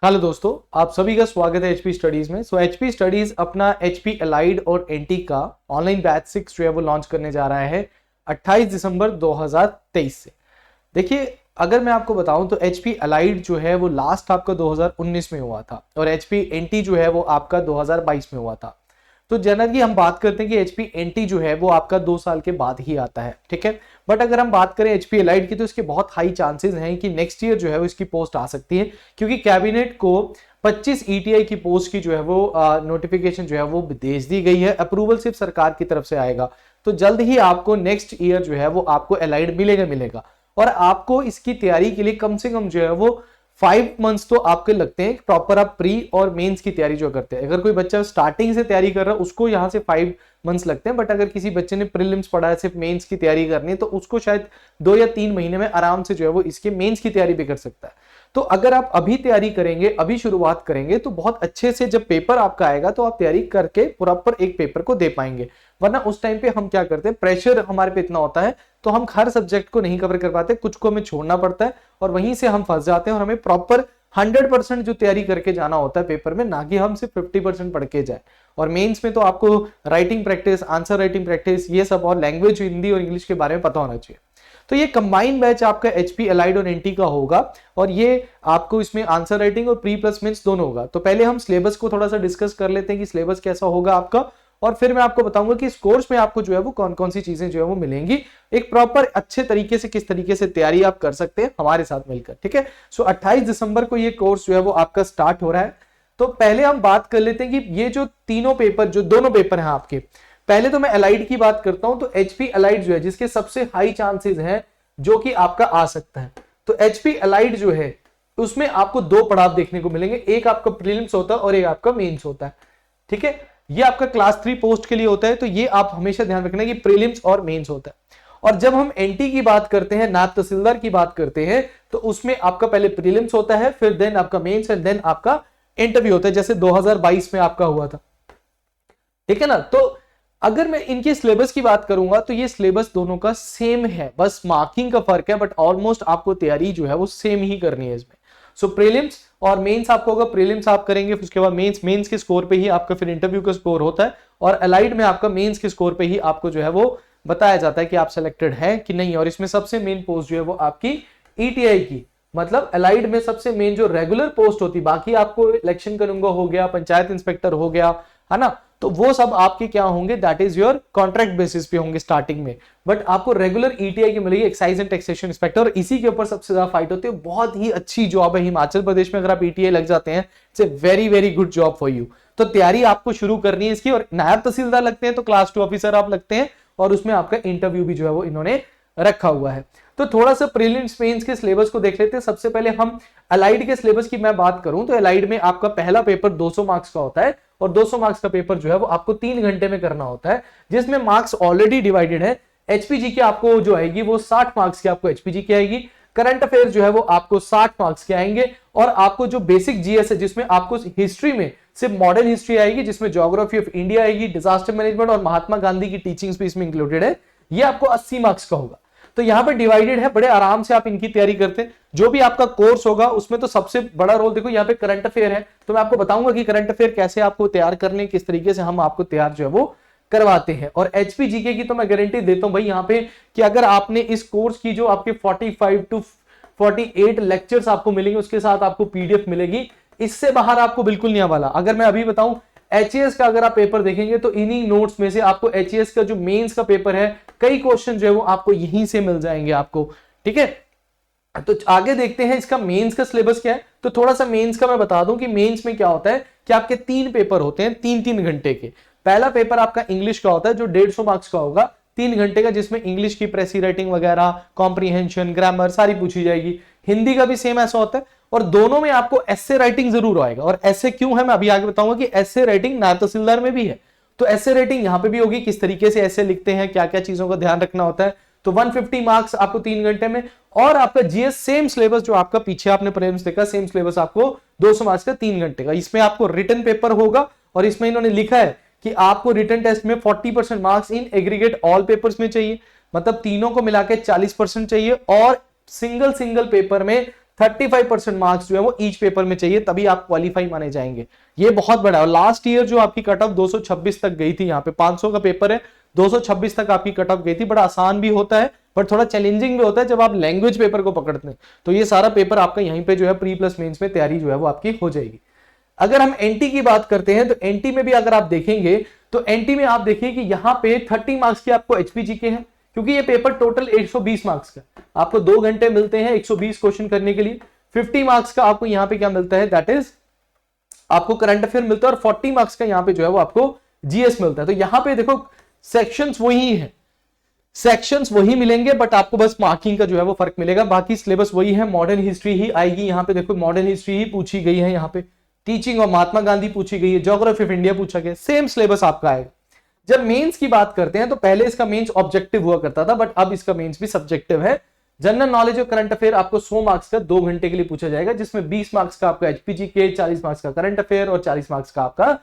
Hello दोस्तों, आप सभी का स्वागत है एचपी स्टडीज में। एचपी स्टडीज अपना एचपी एलाइड और एनटी का ऑनलाइन बैच 6 जो है वो लॉन्च करने जा रहा है 28 दिसंबर 2023 से। देखिए, अगर मैं आपको बताऊं तो एचपी एलाइड जो है वो लास्ट आपका 2019 में हुआ था और एचपी एनटी जो है वो आपका 2022 में हुआ था। तो जनरली हम बात करते हैं कि एचपी एनटी जो है वो आपका 2 साल के बाद ही आता है, ठीक है। बट अगर हम बात करें एचपी एलाइड की तो इसके बहुत हाई चांसेस हैं कि नेक्स्ट ईयर जो है वो इसकी पोस्ट आ सकती है, क्योंकि कैबिनेट को 25 ईटीआई की पोस्ट की जो है वो नोटिफिकेशन जो है वो भेज दी गई है। अप्रूवल सिर्फ सरकार की तरफ से आएगा, तो जल्द ही आपको नेक्स्ट ईयर जो है वो आपको एलाइड मिलेगा। और आपको इसकी तैयारी के लिए कम से कम जो है वो 5 मंथ्स तो आपके लगते हैं। प्रॉपर आप प्री और मेंस की तैयारी जो करते हैं, अगर कोई बच्चा स्टार्टिंग से तैयारी कर रहा है उसको यहाँ से 5 मंथ्स लगते हैं। बट अगर किसी बच्चे ने प्रीलिम्स पढ़ा है, सिर्फ मेंस की तैयारी करनी है, तो उसको शायद 2 या 3 महीने में आराम से जो है वो इसके मेंस की तैयारी भी कर सकता है। तो अगर आप अभी तैयारी करेंगे, अभी शुरुआत करेंगे, तो बहुत अच्छे से जब पेपर आपका आएगा तो आप तैयारी करके प्रॉपर एक पेपर को दे पाएंगे। वरना उस टाइम पे हम क्या करते हैं, प्रेशर हमारे पे इतना होता है तो हम हर सब्जेक्ट को नहीं कवर कर पाते, कुछ को हमें छोड़ना पड़ता है और वहीं से हम फंस जाते हैं। और हमें प्रॉपर 100% जो तैयारी करके जाना होता है पेपर में, ना कि हम सिर्फ 50% पढ़ के जाए। और मेंस में तो आपको writing practice, answer writing practice, ये सब और लैंग्वेज हिंदी और इंग्लिश के बारे में पता होना चाहिए। तो ये कंबाइन बैच आपका एचपी एलाइड और एनटी का होगा और ये आपको इसमें आंसर राइटिंग और प्री प्लस मेंस दोनों होगा। तो पहले हम सिलेबस को थोड़ा सा डिस्कस कर लेते हैं कि सिलेबस कैसा होगा आपका, और फिर मैं आपको बताऊंगा कि इस कोर्स में आपको जो है वो कौन कौन सी चीजें जो है वो मिलेंगी, एक प्रॉपर अच्छे तरीके से किस तरीके से तैयारी आप कर सकते हैं हमारे साथ मिलकर, ठीक है। 28 दिसंबर को ये कोर्स जो है वो आपका स्टार्ट हो रहा है। तो पहले हम बात कर लेते हैं कि ये जो तीनों पेपर, जो दोनों पेपर हैं आपके, पहले तो मैं एलाइड की बात करता हूं। तो एचपी एलाइड जो है, जिसके सबसे हाई चांसेस हैं जो कि आपका आ सकता है, तो एचपी एलाइड जो है उसमें आपको 2 पड़ाव देखने को मिलेंगे। एक आपका प्रीलिम्स होता है और एक आपका मेंस होता है, ठीक है। ये आपका क्लास 3 पोस्ट के लिए होता है, तो ये आप हमेशा ध्यान रखना कि प्रीलिम्स और मेंस होता है। और जब हम एनटी की बात करते हैं, नायब तहसीलदार की बात करते हैं, तो उसमें आपका पहले प्रीलिम्स होता है, फिर देन आपका मेंस एंड देन आपका इंटरव्यू होता है, जैसे 2022 में आपका हुआ था, ठीक है ना। तो अगर मैं इनके सिलेबस की बात करूंगा तो ये सिलेबस दोनों का सेम है, बस मार्किंग का फर्क है, बट ऑलमोस्ट आपको तैयारी जो है वो सेम ही करनी है इसमें। सो प्रीलिम्स और मेंस आपको होगा, प्रीलिम्स आप करेंगे, उसके बाद मेंस के स्कोर पे ही आपका फिर इंटरव्यू का स्कोर होता है। और एलाइड में आपका मेंस के स्कोर पे ही आपको जो है वो बताया जाता है कि आप सिलेक्टेड है कि नहीं। और इसमें सबसे मेन पोस्ट जो है वो आपकी ईटीआई की, मतलब एलाइड में सबसे मेन जो रेगुलर पोस्ट होती, बाकी आपको इलेक्शन करूंगा हो गया, पंचायत इंस्पेक्टर हो गया, है ना, तो वो सब आपके क्या होंगे, that is your contract basis पे होंगे स्टार्टिंग में। बट आपको रेगुलर ईटीआई की मिलेगी, एक्साइज एंड टैक्सेशन इंस्पेक्टर, और इसी के ऊपर सबसे ज्यादा फाइट होती है। बहुत ही अच्छी जॉब है हिमाचल प्रदेश में, अगर आप ईटीआई लग जाते हैं, it's a very very good job for you. तो तैयारी आपको शुरू करनी है इसकी। और नायब तहसीलदार लगते हैं तो क्लास 2 ऑफिसर आप लगते हैं, और उसमें आपका इंटरव्यू भी जो है वो इन्होंने रखा हुआ है। तो थोड़ा सा प्रीलिम्स मेंस के सिलेबस को देख लेते हैं। सबसे पहले हम एलाइड के सिलेबस की मैं बात करूं तो एलाइड में आपका पहला पेपर 200 मार्क्स का होता है, और 200 मार्क्स का पेपर जो है वो आपको 3 घंटे में करना होता है, जिसमें मार्क्स ऑलरेडी डिवाइडेड है। एचपीजी की आपको जो आएगी वो 60 मार्क्स की आपको एचपीजी की आएगी। करंट अफेयर जो है वो आपको 60 मार्क्स के आएंगे। और आपको जो बेसिक जीएस है, जिसमें आपको हिस्ट्री में सिर्फ मॉडर्न हिस्ट्री आएगी, जिसमें ज्योग्राफी ऑफ इंडिया आएगी, डिजास्टर मैनेजमेंट और महात्मा गांधी की टीचिंग्स भी इसमें इंक्लूडेड है, ये आपको 80 मार्क्स का होगा। तो यहाँ पे डिवाइडेड है, बड़े आराम से आप इनकी तैयारी करते हैं। जो भी आपका कोर्स होगा उसमें तो सबसे बड़ा रोल देखो यहाँ पे करंट अफेयर है, तो मैं आपको बताऊंगा कि करंट अफेयर कैसे आपको तैयार करने, किस तरीके से हम आपको तैयार जो है वो करवाते हैं। और एचपीजीके की तो मैं गारंटी देता हूं भाई यहाँ पे कि अगर आपने इस कोर्स की जो आपके 45 टू 48 लेक्चर्स आपको मिलेंगे, उसके साथ आपको पीडीएफ मिलेगी, इससे बाहर आपको बिल्कुल नहीं वाला। अगर मैं अभी बताऊं एचएएस का अगर आप पेपर देखेंगे तो इन्हीं नोट्स में से आपको एचएएस का जो मेंस का पेपर है, कई क्वेश्चन जो है वो आपको यहीं से मिल जाएंगे आपको, ठीक है। तो आगे देखते हैं इसका मेंस का सिलेबस क्या है। तो थोड़ा सा मेंस का मैं बता दूं कि मेंस में क्या होता है कि आपके 3 पेपर होते हैं 3-3 घंटे के। पहला पेपर आपका इंग्लिश का होता है जो 150 मार्क्स का होगा, 3 घंटे का, जिसमें इंग्लिश की प्रेसी राइटिंग वगैरह, कॉम्प्रीहेंशन, ग्रामर सारी पूछी जाएगी। हिंदी का भी सेम ऐसा होता है, और दोनों में आपको एसे राइटिंग जरूर आएगा। और ऐसे क्यों है मैं अभी आगे बताऊंगा कि एसे राइटिंग नायब तहसीलदार में भी है, तो एसे राइटिंग यहां पे भी होगी, किस तरीके से ऐसे लिखते हैं, क्या क्या चीजों का ध्यान रखना होता है। तो 150 मार्क्स आपको 3 घंटे में। और आपका जीएस सेम सिलेबस जो आपका पीछे आपने प्रीलिम्स देखा, सेम सिलेबस आपको 200 मार्क्स का 3 घंटे का। इसमें आपको रिटन पेपर होगा, और इसमें इन्होंने लिखा है कि आपको रिटन टेस्ट में 40% marks in aggregate all papers में चाहिए, मतलब तीनों को मिला के 40% चाहिए। और सिंगल पेपर में 35% मार्क्स जो है वो ईच पेपर में चाहिए, तभी आप क्वालिफाई माने जाएंगे। ये बहुत बड़ा है। और लास्ट ईयर जो आपकी कट ऑफ 226 तक गई थी, यहाँ पे 500 का पेपर है, 226 तक आपकी कट ऑफ गई थी। बड़ा आसान भी होता है पर थोड़ा चैलेंजिंग भी होता है जब आप लैंग्वेज पेपर को पकड़ते हैं। तो ये सारा पेपर आपका यहीं पे जो है प्री प्लस मेंस में तैयारी जो है वो आपकी हो जाएगी। अगर हम एनटी की बात करते हैं तो एनटी में भी अगर आप देखेंगे तो एनटी में आप देखिए कि यहाँ पे 30 मार्क्स की आपको एचपीजी के हैं, क्योंकि ये पेपर टोटल 120 मार्क्स का, आपको 2 घंटे मिलते हैं 120 क्वेश्चन करने के लिए। 50 मार्क्स का आपको यहाँ पे क्या मिलता है, दैट इज आपको करंट अफेयर मिलता है, और 40 मार्क्स का यहाँ पे जो है वो आपको जीएस मिलता है। तो यहाँ पे देखो सेक्शंस वही है, सेक्शंस वही मिलेंगे, बट आपको बस मार्किंग का जो है वो फर्क मिलेगा। बाकी सिलेबस वही है, मॉडर्न हिस्ट्री ही आएगी। यहाँ पे देखो मॉडर्न हिस्ट्री ही पूछी गई है, यहाँ पे टीचिंग और महात्मा गांधी पूछी गई है, ज्योग्राफी ऑफ इंडिया पूछा गया, सेम सिलेबस आपका आएगा। जब मेंस की बात करते हैं तो पहले इसका मेंस ऑब्जेक्टिव हुआ करता था, बट अब इसका मेंस भी सब्जेक्टिव है। जनरल नॉलेज और करंट अफेयर आपको 100 मार्क्स का 2 घंटे के लिए पूछा जाएगा, जिसमें 20 मार्क्स का आपका एचपीजी के, 40 मार्क्स का करंट अफेयर और 40 मार्क्स का आपका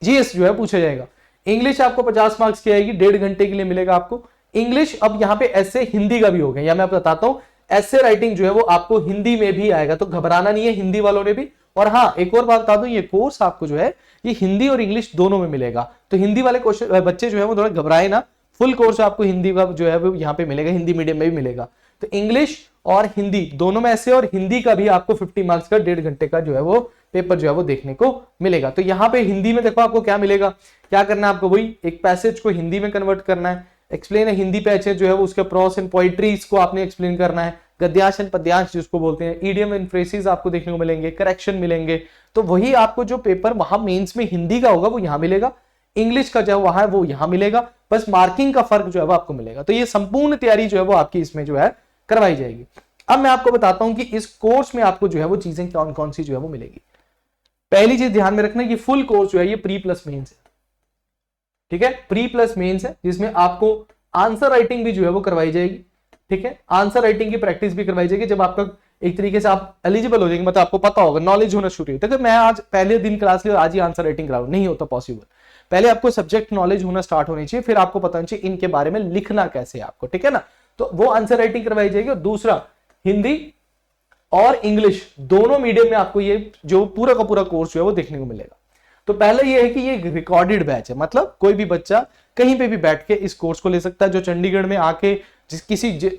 जीएस जो है पूछा जाएगा। इंग्लिश आपको 50 मार्क्स की आएगी, 1.5 घंटे के लिए मिलेगा आपको इंग्लिश। अब यहाँ पे ऐसे हिंदी का भी हो गया, या मैं आपको बताता हूँ, ऐसे राइटिंग जो है वो आपको हिंदी में भी आएगा, तो घबराना नहीं है हिंदी वालों ने भी। और हाँ, एक और बात बता दूं, ये कोर्स आपको जो है ये हिंदी और इंग्लिश दोनों में मिलेगा, तो हिंदी वाले क्वेश्चन बच्चे जो है वो थोड़ा घबराए ना, फुल कोर्स आपको हिंदी का जो है वो यहाँ पे मिलेगा, हिंदी मीडियम में भी मिलेगा। तो इंग्लिश और हिंदी दोनों में ऐसे, और हिंदी का भी आपको 50 मार्क्स का 1.5 घंटे का जो है वो पेपर जो है वो देखने को मिलेगा। तो यहाँ पे हिंदी में देखो आपको क्या मिलेगा, क्या करना है आपको, वही एक पैसेज को हिंदी में कन्वर्ट करना है, एक्सप्लेन है हिंदी पैसेज जो है वो उसके प्रॉस एंड पोइट्री इसको आपने एक्सप्लेन करना है, गद्यांश एंड पद्यांश जिसको बोलते हैं, ईडियम एंड फ्रेजेस आपको देखने को मिलेंगे, करेक्शन मिलेंगे। तो वही आपको जो पेपर वहां मेंस में हिंदी का होगा वो यहाँ मिलेगा, इंग्लिश का जो वहां है वो यहाँ मिलेगा, बस मार्किंग का फर्क जो है वो आपको मिलेगा। तो ये संपूर्ण तैयारी जो है वो आपकी इसमें जो है करवाई जाएगी। अब मैं आपको बताता हूं कि इस कोर्स में आपको जो है वो चीजें कौन कौन सी जो है वो मिलेगी। पहली चीज ध्यान में रखना, ये फुल कोर्स जो है ये प्री प्लस मेंस है, ठीक है, प्री प्लस मेंस है, जिसमें आपको आंसर राइटिंग भी जो है वो करवाई जाएगी, ठीक है, आंसर राइटिंग की प्रैक्टिस भी करवाई जाएगी। जब आपका एक तरीके से आप एलिजिबल हो जाएंगे, मतलब आपको पता होगा, नॉलेज होना शुरू हो। देखो मैं आज पहले दिन क्लास लिया, आज ही आंसर राइटिंग कराऊं, नहीं होता पॉसिबल। पहले आपको सब्जेक्ट नॉलेज होना स्टार्ट होनी चाहिए, फिर आपको पता होना चाहिए इनके बारे में लिखना कैसे है आपको, ठीक है ना। तो वो आंसर राइटिंग करवाई जाएगी। और दूसरा, हिंदी और इंग्लिश दोनों मीडियम में आपको ये जो पूरा का पूरा कोर्स जो है वो देखने को मिलेगा। तो पहले ये है कि ये रिकॉर्डेड बैच है, मतलब कोई भी बच्चा कहीं पे भी बैठ के इस कोर्स को ले सकता है। जो चंडीगढ़ में आके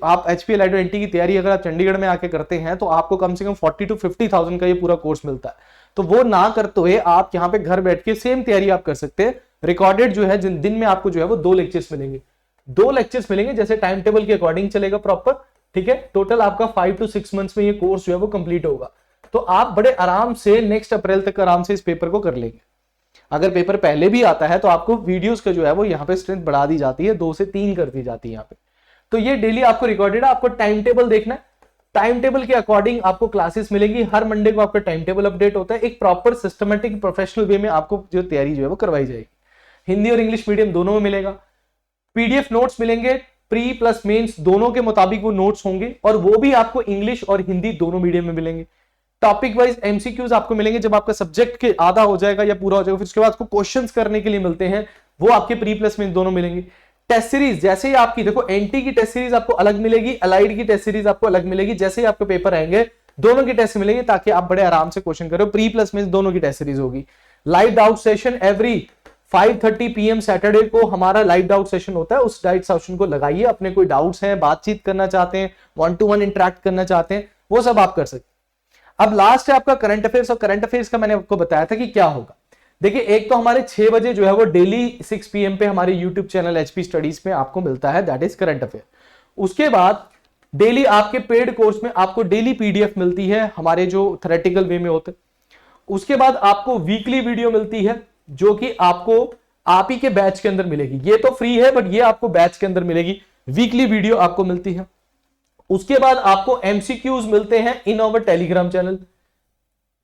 आप एचपीएल आईडो एनटी की तैयारी अगर आप चंडीगढ़ में आके करते हैं तो आपको कम से कम 40 to 50,000 का ये पूरा कोर्स मिलता है। तो वो ना करते हुए आप यहाँ पे घर बैठ के सेम तैयारी आप कर सकते हैं। रिकॉर्डेड जो है जिन दिन में आपको जो है वो 2 लेक्चर्स मिलेंगे, 2 लेक्चर्स मिलेंगे, जैसे टाइम टेबल के अकॉर्डिंग चलेगा प्रॉपर, ठीक है। टोटल आपका 5 to 6 मंथ्स में ये कोर्स जो है वो कंप्लीट होगा। तो आप बड़े आराम से नेक्स्ट अप्रैल तक आराम से इस पेपर को कर लेंगे। अगर पेपर पहले भी आता है तो आपको वीडियोस का जो है वो यहाँ पे स्ट्रेंथ बढ़ा दी जाती है, 2 से 3 कर दी जाती है यहाँ पे। तो ये डेली आपको रिकॉर्डेड है, आपको टाइम टेबल देखना है, टाइम टेबल के अकॉर्डिंग आपको क्लासेस मिलेंगी। हर मंडे को आपका टाइम टेबल अपडेट होता है, एक प्रॉपर सिस्टमेटिक प्रोफेशनल वे में आपको जो तैयारी जो है वो करवाई जाएगी। हिंदी और इंग्लिश मीडियम दोनों में मिलेगा। पीडीएफ नोट्स मिलेंगे, प्री प्लस मेंस दोनों के मुताबिक वो नोट्स होंगे, और वो भी आपको इंग्लिश और हिंदी दोनों मीडियम में मिलेंगे। टॉपिक वाइज एमसीक्यूज आपको मिलेंगे, जब आपका सब्जेक्ट के आधा हो जाएगा या पूरा हो जाएगा, फिर उसके बाद आपको क्वेश्चंस करने के लिए मिलते हैं, वो आपके प्री प्लस में दोनों मिलेंगे। टेस्ट सीरीज जैसे ही आपकी देखो, एनटी की टेस्ट सीरीज आपको अलग मिलेगी, अलाइड की टेस्ट सीरीज आपको अलग मिलेगी। जैसे ही आपके पेपर आएंगे दोनों की टेस्ट मिलेंगे, ताकि आप बड़े आराम से क्वेश्चन करो। प्री प्लस में दोनों की टेस्ट सीरीज होगी। Live doubt session every 5:30 PM Saturday को हमारा लाइव डाउट सेशन होता है। उस डाउट सेशन को लगाइए, अपने कोई डाउट्स हैं, बातचीत करना चाहते हैं, 1-to-1 इंटरेक्ट करना चाहते हैं, वो सब आप कर सकते हैं। अब लास्ट है आपका करंट अफेयर्स, और करंट अफेयर्स का मैंने आपको बताया था कि क्या होगा। देखिए, एक तो हमारे 6 बजे जो है वो डेली 6 PM पे हमारे यूट्यूब चैनल एचपी स्टडीज में आपको मिलता है, दैट इज करंट अफेयर। उसके बाद डेली आपके पेड कोर्स में आपको डेली पीडीएफ मिलती है, हमारे जो थ्योरेटिकल वे में होते। उसके बाद आपको वीकली वीडियो मिलती है, जो कि आपको आप ही के बैच के अंदर मिलेगी। ये तो फ्री है, बट ये आपको बैच के अंदर मिलेगी, वीकली वीडियो आपको मिलती है। उसके बाद आपको एमसीक्यूज मिलते हैं इन आवर टेलीग्राम चैनल।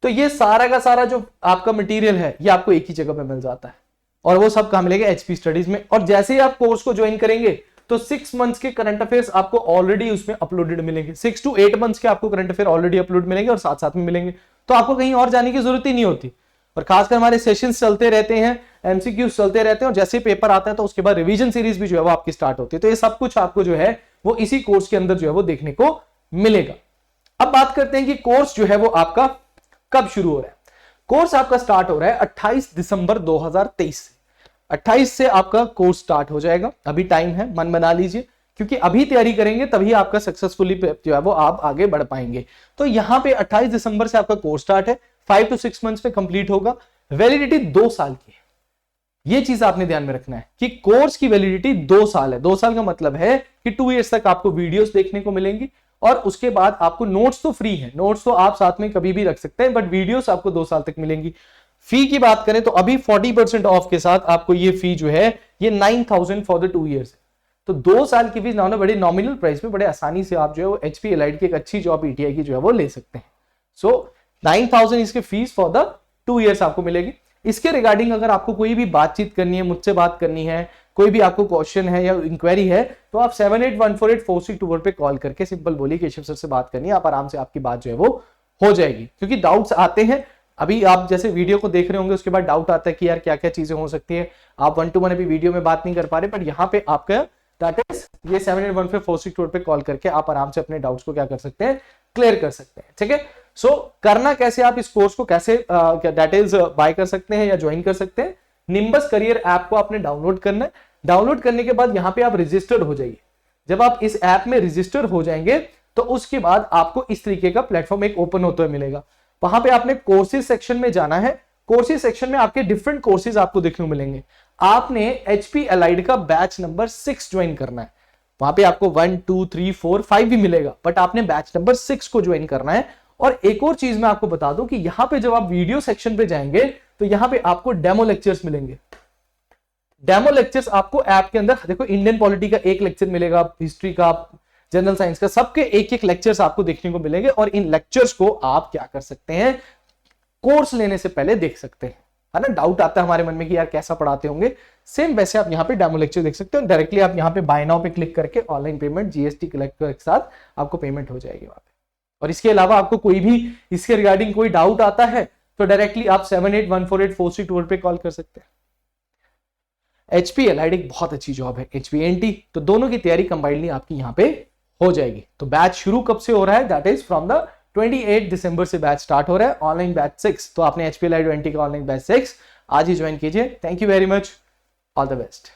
तो ये सारा का सारा जो आपका मटेरियल है ये आपको एक ही जगह पे मिल जाता है, और वो सब कहां मिलेगा, एचपी स्टडीज में। और जैसे ही आप कोर्स को ज्वाइन करेंगे तो 6 मंथ्स के करंट अफेयर्स आपको ऑलरेडी उसमें अपलोडेड मिलेंगे। 6 to 8 मंथ्स के आपको करंट अफेयर ऑलरेडी अपलोड मिलेंगे, और साथ साथ में मिलेंगे। तो आपको कहीं और जाने की जरूरत ही नहीं होती। और खासकर हमारे सेशंस चलते रहते हैं, एमसीक्यूज चलते रहते हैं, और जैसे पेपर आता है तो उसके बाद रिवीजन सीरीज भी जो है वो आपकी स्टार्ट होती है। तो ये सब कुछ आपको जो है वो इसी कोर्स के अंदर जो है वो देखने को मिलेगा। अब बात करते हैं कि कोर्स जो है वो आपका कब शुरू हो रहा है। कोर्स आपका स्टार्ट हो रहा है 28 दिसंबर 2023 से। 28 से आपका कोर्स स्टार्ट हो जाएगा, अभी टाइम है, मन बना लीजिए, क्योंकि अभी तैयारी करेंगे तभी आपका सक्सेसफुली जो है वो आप आगे बढ़ पाएंगे। तो यहां पे 28 दिसंबर से आपका कोर्स स्टार्ट है, 5 to 6 मंथ्स में कंप्लीट होगा। वैलिडिटी 2 साल की है, ये चीज आपने ध्यान में रखना है कि कोर्स की वैलिडिटी 2 साल है। 2 साल का मतलब है कि 2 इयर्स तक आपको वीडियोस देखने को मिलेंगी और उसके बाद आपको नोट्स तो फ्री है, नोट्स तो आप साथ में कभी भी रख सकते हैं, बट वीडियोस आपको 2 साल तक मिलेंगी। फी की बात करें तो अभी 40% ऑफ के साथ आपको ये फी जो है ये 9,000 फॉर द 2 इयर्स है। तो 2 साल की फीस ना बड़े नॉमिनल प्राइस में बड़े आसानी से आप जो है वो एचपी एलाइड की एक अच्छी जॉब ईटीआई की जो है वो ले सकते हैं। सो 9,000 इसके फीस फॉर द 2 इयर्स आपको मिलेगी। इसके रिगार्डिंग अगर आपको कोई भी बातचीत करनी है, मुझसे बात करनी है, कोई भी आपको क्वेश्चन है या इंक्वायरी है, तो आप 78148462 पे कॉल करके सिंपल बोलिए केशव सर से बात करनी है, आप आराम से आपकी बात जो है वो हो जाएगी। क्योंकि डाउट्स आते हैं, अभी आप जैसे वीडियो को देख रहे होंगे उसके बाद डाउट आता है कि यार क्या क्या चीजें हो सकती है, आप 1-to-1 अभी वीडियो में बात नहीं कर पा रहे, पर यहाँ पे आपका दैट इज ये 78148462 पे कॉल करके आप आराम से अपने डाउट्स को क्या कर सकते हैं, क्लियर कर सकते हैं। ठीक है, सो करना कैसे, आप इस कोर्स को कैसे दैट इज बाय कर सकते हैं या ज्वाइन कर सकते हैं। निम्बस करियर ऐप को आपने डाउनलोड करना है। डाउनलोड करने के बाद यहाँ पे आप रजिस्टर्ड हो जाइए। जब आप इस ऐप में रजिस्टर हो जाएंगे तो उसके बाद आपको इस तरीके का प्लेटफॉर्म एक ओपन होते हुए मिलेगा। वहां पे आपने कोर्सेज सेक्शन में जाना है। कोर्सेज सेक्शन में आपके डिफरेंट कोर्सेज आपको देखने को मिलेंगे। आपने एचपी एलाइड का बैच नंबर 6 ज्वाइन करना है। वहां पे आपको 1, 2, 3, 4, 5 भी मिलेगा, बट आपने बैच नंबर 6 को ज्वाइन करना है। और एक और चीज मैं आपको बता दूं कि यहां पे जब आप वीडियो सेक्शन पे जाएंगे तो यहां पे आपको डेमो लेक्चर्स मिलेंगे। डेमो लेक्चर्स आपको ऐप के अंदर देखो, इंडियन पॉलिटी का एक लेक्चर मिलेगा, हिस्ट्री का, जनरल साइंस का, सबके एक एक लेक्चर्स आपको देखने को मिलेंगे। और इन लेक्चर्स को आप क्या कर सकते हैं, कोर्स लेने से पहले देख सकते हैं, है ना। डाउट आता है हमारे मन में कि यार कैसा पढ़ाते होंगे, सेम वैसे आप यहाँ पे डेमो लेक्चर देख सकते हो। डायरेक्टली आप यहाँ पे बाय नाउ पे क्लिक करके ऑनलाइन पेमेंट जीएसटी कलेक्टर के साथ आपको पेमेंट हो जाएगी वहां पे। और इसके अलावा आपको कोई भी इसके रिगार्डिंग कोई डाउट आता है तो डायरेक्टली आप 78148462 पे कॉल कर सकते हैं। एचपी एलाइड एक बहुत अच्छी जॉब है, HPNT, तो दोनों की तैयारी कंबाइनली आपकी यहाँ पे हो जाएगी। तो बैच शुरू कब से हो रहा है, दैट इज फ्रॉम द 28 दिसंबर से बैच स्टार्ट हो रहा है, ऑनलाइन बैच 6। तो आपने एचपी एलाइड 20 का ऑनलाइन बैच 6 आज ही ज्वाइन कीजिए। Thank you very much, all the best.